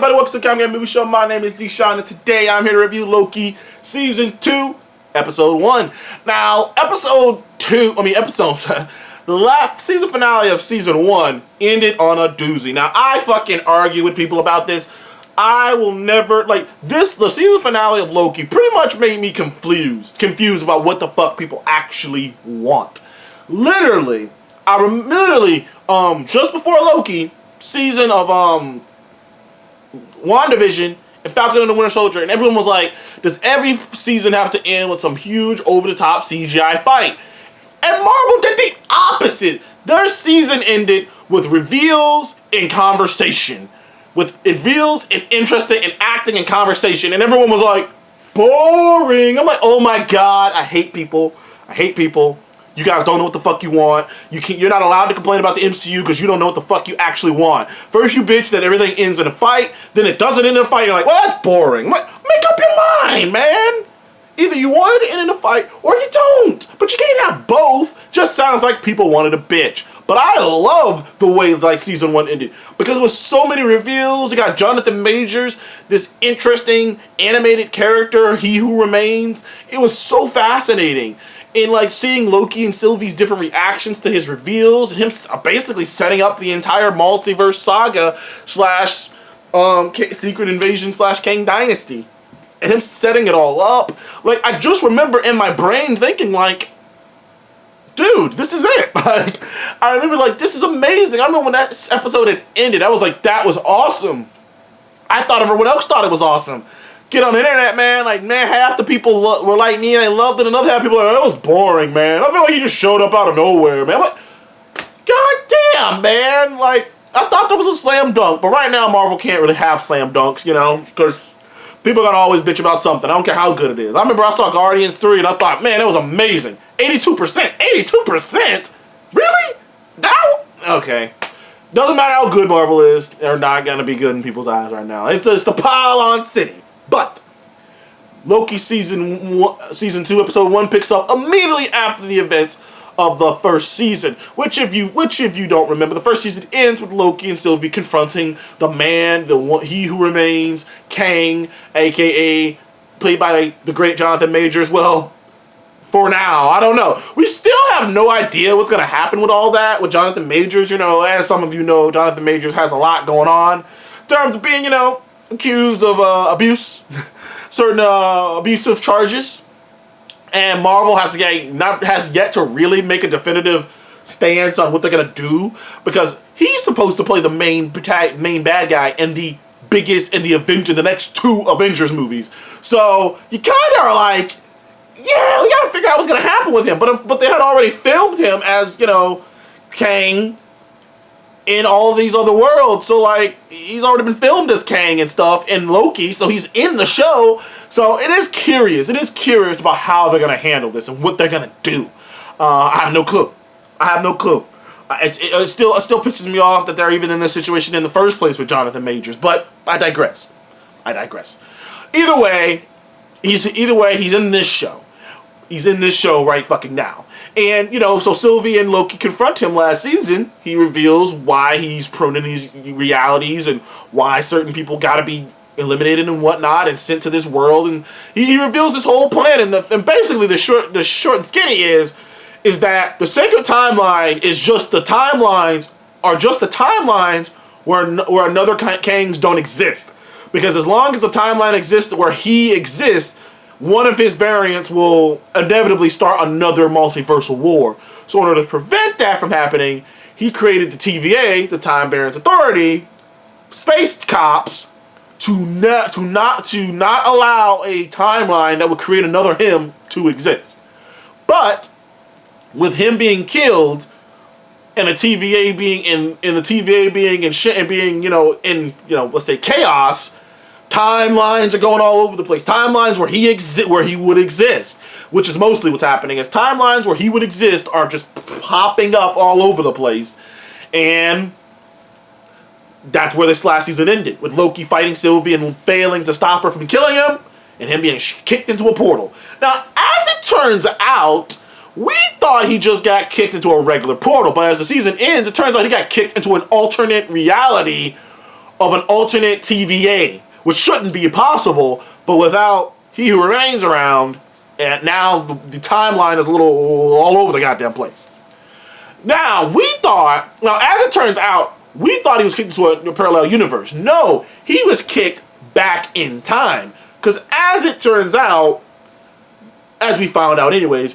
everybody? Welcome to the Comic Movie Show. My name is Deshaun, and today I'm here to review Loki Season 2, Episode 1. Now, the last season finale of Season 1 ended on a doozy. Now, I fucking argue with people about this. I will never, the season finale of Loki pretty much made me confused about what the fuck people actually want. Literally, just before Loki, season of, WandaVision and Falcon and the Winter Soldier, and everyone was like, does every season have to end with some huge over-the-top CGI fight? And Marvel did the opposite. Their season ended with reveals and conversation. With reveals and interesting and acting and conversation. And everyone was like, boring. I'm like, oh my god, I hate people. You guys don't know what the fuck you want. You're not allowed to complain about the MCU because you don't know what the fuck you actually want. First you bitch that everything ends in a fight, then it doesn't end in a fight. You're like, well, that's boring. Make up your mind, man. Either you want it to end in a fight or you don't. But you can't have both. Just sounds like people wanted a bitch. But I love the way season 1 ended because there was so many reveals. You got Jonathan Majors, this interesting animated character, He Who Remains. It was so fascinating. And seeing Loki and Sylvie's different reactions to his reveals, and him basically setting up the entire multiverse saga / Secret Invasion / Kang Dynasty, and him setting it all up. I just remember in my brain thinking dude, this is it. I remember this is amazing. I remember when that episode had ended, I was like, that was awesome. I thought everyone else thought it was awesome. Get on the internet, man. Half the people were like me and they loved it, and another half the people were like, that was boring, man. I feel like he just showed up out of nowhere, man. God damn, man. I thought that was a slam dunk, but right now Marvel can't really have slam dunks, because people are gonna always bitch about something. I don't care how good it is. I remember I saw Guardians 3 and I thought, man, that was amazing. 82%. 82%? Really? Okay. Doesn't matter how good Marvel is, they're not gonna be good in people's eyes right now. It's the pile-on city. But Loki season 2 episode 1 picks up immediately after the events of the first season. Which if you don't remember, the first season ends with Loki and Sylvie confronting the man, He Who Remains, Kang, aka played by the great Jonathan Majors. Well, for now, I don't know. We still have no idea what's gonna happen with all that with Jonathan Majors. As some of you know, Jonathan Majors has a lot going on in terms of being, accused of abuse, certain abusive charges, and Marvel has yet to really make a definitive stance on what they're gonna do, because he's supposed to play the main bad guy in the biggest in the next 2 Avengers movies. So you kind of are like, yeah, we gotta figure out what's gonna happen with him. But they had already filmed him as Kang in all these other worlds, so he's already been filmed as Kang and stuff in Loki, so he's in the show. So it is curious about how they're gonna handle this and what they're gonna do. I have no clue. It still pisses me off that they're even in this situation in the first place with Jonathan Majors, but I digress. Either way, he's in this show. He's in this show right fucking now. And, so Sylvie and Loki confront him last season. He reveals why he's prone to these realities and why certain people gotta be eliminated and whatnot and sent to this world. And he reveals his whole plan. And basically the short and skinny is that the sacred timeline is just the timelines where another Kangs don't exist. Because as long as a timeline exists where he exists, one of his variants will inevitably start another multiversal war. So in order to prevent that from happening, he created the TVA, the Time Barons Authority, space cops, to not allow a timeline that would create another him to exist. But with him being killed and the TVA being let's say chaos, timelines are going all over the place. Timelines where he would exist, which is mostly what's happening. Is timelines where he would exist are just popping up all over the place, and that's where this last season ended, with Loki fighting Sylvie and failing to stop her from killing him, and him being kicked into a portal. Now, as it turns out, we thought he just got kicked into a regular portal, but as the season ends, it turns out he got kicked into an alternate reality of an alternate TVA, which shouldn't be possible, but without He Who Remains around, and now the timeline is a little all over the goddamn place. Now, as it turns out, we thought he was kicked into a parallel universe. No, he was kicked back in time. Because as it turns out, as we found out anyways,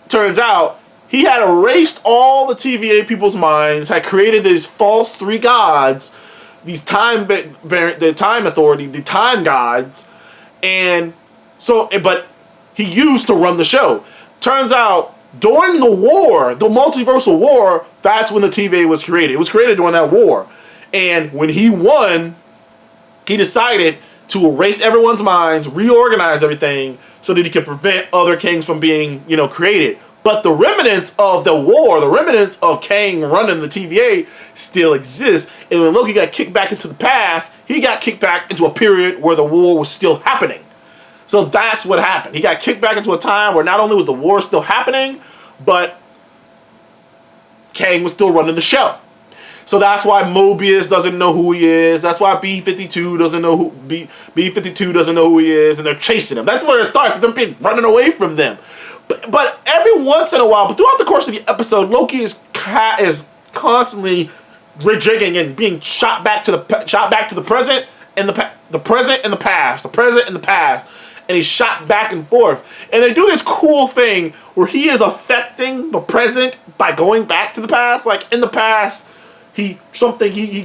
turns out he had erased all the TVA people's minds, had created these false three gods, these the time authority, the time gods, and so, but he used to run the show. Turns out, during the war, the multiversal war, that's when the TVA was created. It was created during that war. And when he won, he decided to erase everyone's minds, reorganize everything, so that he could prevent other kings from being, created. But the remnants of the war, the remnants of Kang running the TVA still exist. And when Loki got kicked back into the past, he got kicked back into a period where the war was still happening. So that's what happened. He got kicked back into a time where not only was the war still happening, but Kang was still running the show. So that's why Mobius doesn't know who he is. That's why B-52 doesn't know who B-52 doesn't know who he is, and they're chasing him. That's where it starts. Them being running away from them. But every once in a while, but throughout the course of the episode, Loki is constantly rejigging and being shot back to the present and the present and the past, the present and the past, and he's shot back and forth. And they do this cool thing where he is affecting the present by going back to the past. Like in the past, he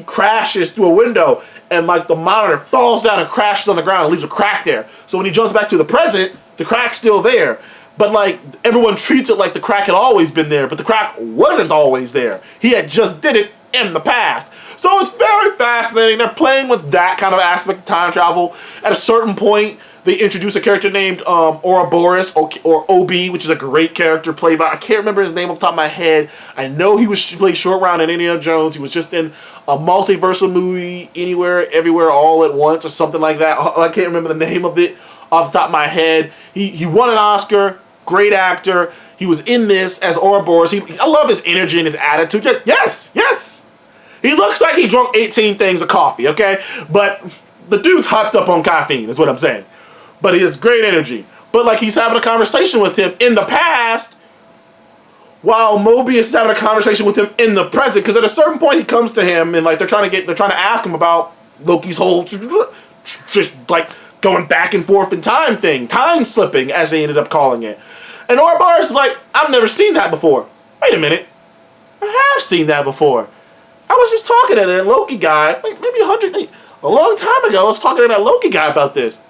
crashes through a window and like the monitor falls down and crashes on the ground and leaves a crack there. So when he jumps back to the present, the crack's still there. But like everyone treats it like the crack had always been there, but the crack wasn't always there. He had just did it in the past. So it's very fascinating. They're playing with that kind of aspect of time travel. At a certain point, they introduce a character named Ouroboros or OB, which is a great character played by, I can't remember his name off the top of my head. I know he played Short Round in Indiana Jones. He was just in a multiversal movie, Anywhere, Everywhere, All at Once, or something like that. I can't remember the name of it off the top of my head. He won an Oscar. Great actor. He was in this as Ouroboros. I love his energy and his attitude. Yes. He looks like he drunk 18 things of coffee, okay? But the dude's hyped up on caffeine, is what I'm saying. But he has great energy. But like he's having a conversation with him in the past, while Mobius is having a conversation with him in the present. Because at a certain point he comes to him and like they're trying to ask him about Loki's whole just like going back and forth in time thing, time slipping as they ended up calling it. And Ouroboros is like, I've never seen that before. Wait a minute, I have seen that before. I was just talking to that Loki guy, maybe a long time ago. I was talking to that Loki guy about this.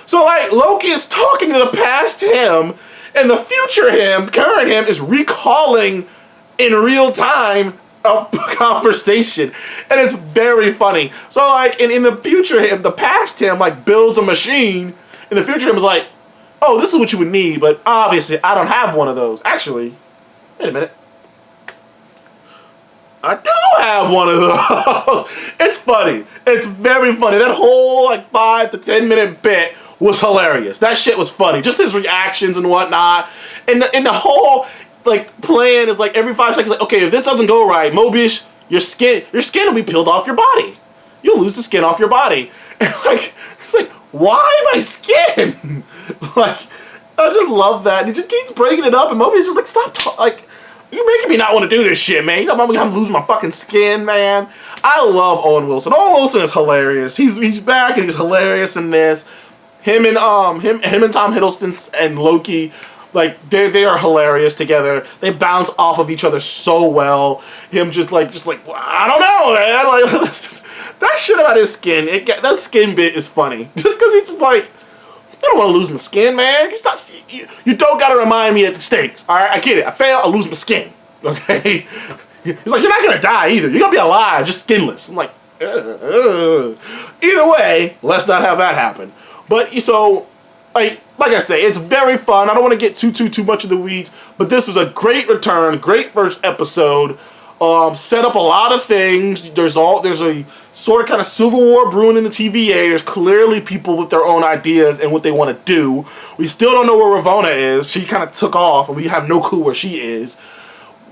So like Loki is talking to the past him, and the future him, current him, is recalling in real time a conversation, and it's very funny. So like in the future him, the past him like builds a machine, and the future him is like, oh, this is what you would need, but obviously I don't have one of those. Actually, wait a minute, I do have one of those. It's funny. It's very funny. That whole like 5 to 10 minute bit was hilarious. That shit was funny. Just his reactions and whatnot, and the whole like plan is like every 5 seconds, like, okay, if this doesn't go right, Mobius, your skin will be peeled off your body. You'll lose the skin off your body. And like, it's like, why my skin? Like, I just love that. And he just keeps breaking it up, and Mobius just like, stop, like, you're making me not want to do this shit, man. You're talking about I'm losing my fucking skin, man. I love Owen Wilson. Owen Wilson is hilarious. He's back and he's hilarious in this. Him and Tom Hiddleston and Loki, like they are hilarious together. They bounce off of each other so well. Him just like I don't know, man. Like that shit about his skin. That skin bit is funny. Just because he's just like, I don't want to lose my skin, man. You don't gotta remind me of the stakes. All right, I get it. I fail. I lose my skin. Okay. He's like, you're not gonna die either. You're gonna be alive, just skinless. I'm like, Either way, let's not have that happen. But so. Like I say, it's very fun. I don't want to get too much of the weeds, but this was a great return, great first episode. Set up a lot of things. There's a sort of kind of civil war brewing in the TVA. There's clearly people with their own ideas and what they want to do. We still don't know where Ravonna is. She kind of took off, and we have no clue where she is.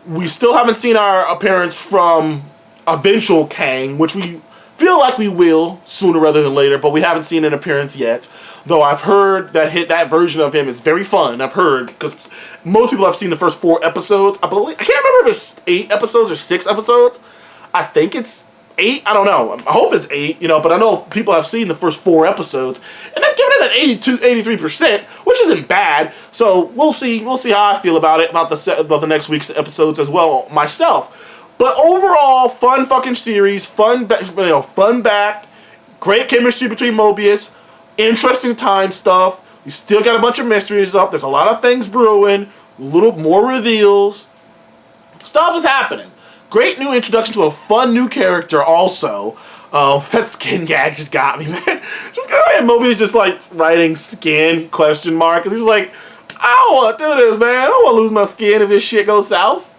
We still haven't seen our appearance from eventual Kang, which we Feel like we will sooner rather than later, but we haven't seen an appearance yet. Though I've heard that version of him is very fun. I've heard, because most people have seen the first 4 episodes. I can't remember if it's 8 episodes or 6 episodes. I think it's 8. I don't know. I hope it's 8. But I know people have seen the first 4 episodes, and they've given it an 83%, which isn't bad. So we'll see. We'll see how I feel about it about the next week's episodes as well myself. But overall, fun fucking series, fun back, great chemistry between Mobius, interesting time stuff. You still got a bunch of mysteries up. There's a lot of things brewing, a little more reveals. Stuff is happening. Great new introduction to a fun new character also. That skin gag just got me, man. Just Mobius just like writing skin ? And he's like, I don't want to do this, man. I don't want to lose my skin if this shit goes south.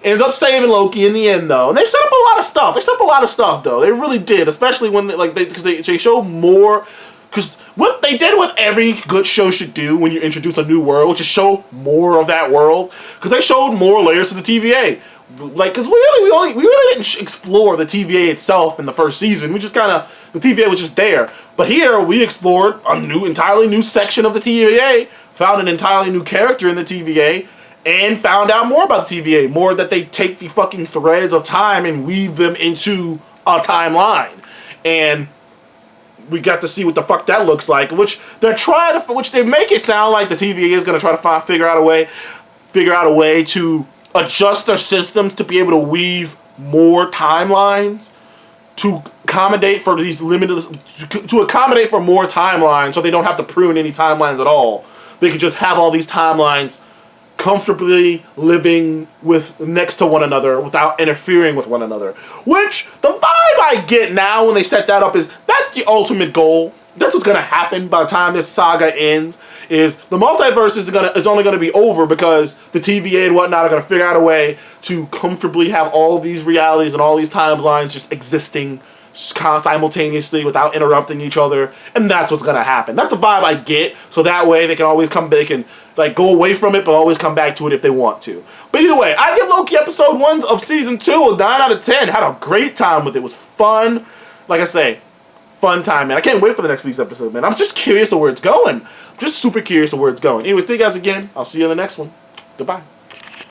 Ends up saving Loki in the end, though. And they set up a lot of stuff. Though. They really did. Especially when, because they show more. Because what they did with every good show should do when you introduce a new world, which is show more of that world. Because they showed more layers to the TVA. Because we really didn't explore the TVA itself in the first season. We just the TVA was just there. But here, we explored entirely new section of the TVA. Found an entirely new character in the TVA. And found out more about the TVA. More that they take the fucking threads of time and weave them into a timeline. And we got to see what the fuck that looks like. Which they make it sound like the TVA is going to try to figure out a way to adjust their systems to be able to weave more timelines to accommodate for these to accommodate for more timelines, so they don't have to prune any timelines at all. They could just have all these timelines comfortably living next to one another without interfering with one another. Which, the vibe I get now when they set that up is, that's the ultimate goal. That's what's going to happen by the time this saga ends, is the multiverse is only going to be over because the TVA and whatnot are going to figure out a way to comfortably have all these realities and all these timelines just existing simultaneously without interrupting each other, and that's what's gonna happen. That's the vibe I get, so that way they can always go away from it, but always come back to it if they want to. But either way, I give Loki episode 1 of season 2 a 9 out of 10. Had a great time with it. It was fun. Like I say, fun time, man. I can't wait for the next week's episode, man. I'm just curious of where it's going. I'm just super curious of where it's going. Anyways, thank you guys again. I'll see you in the next one. Goodbye.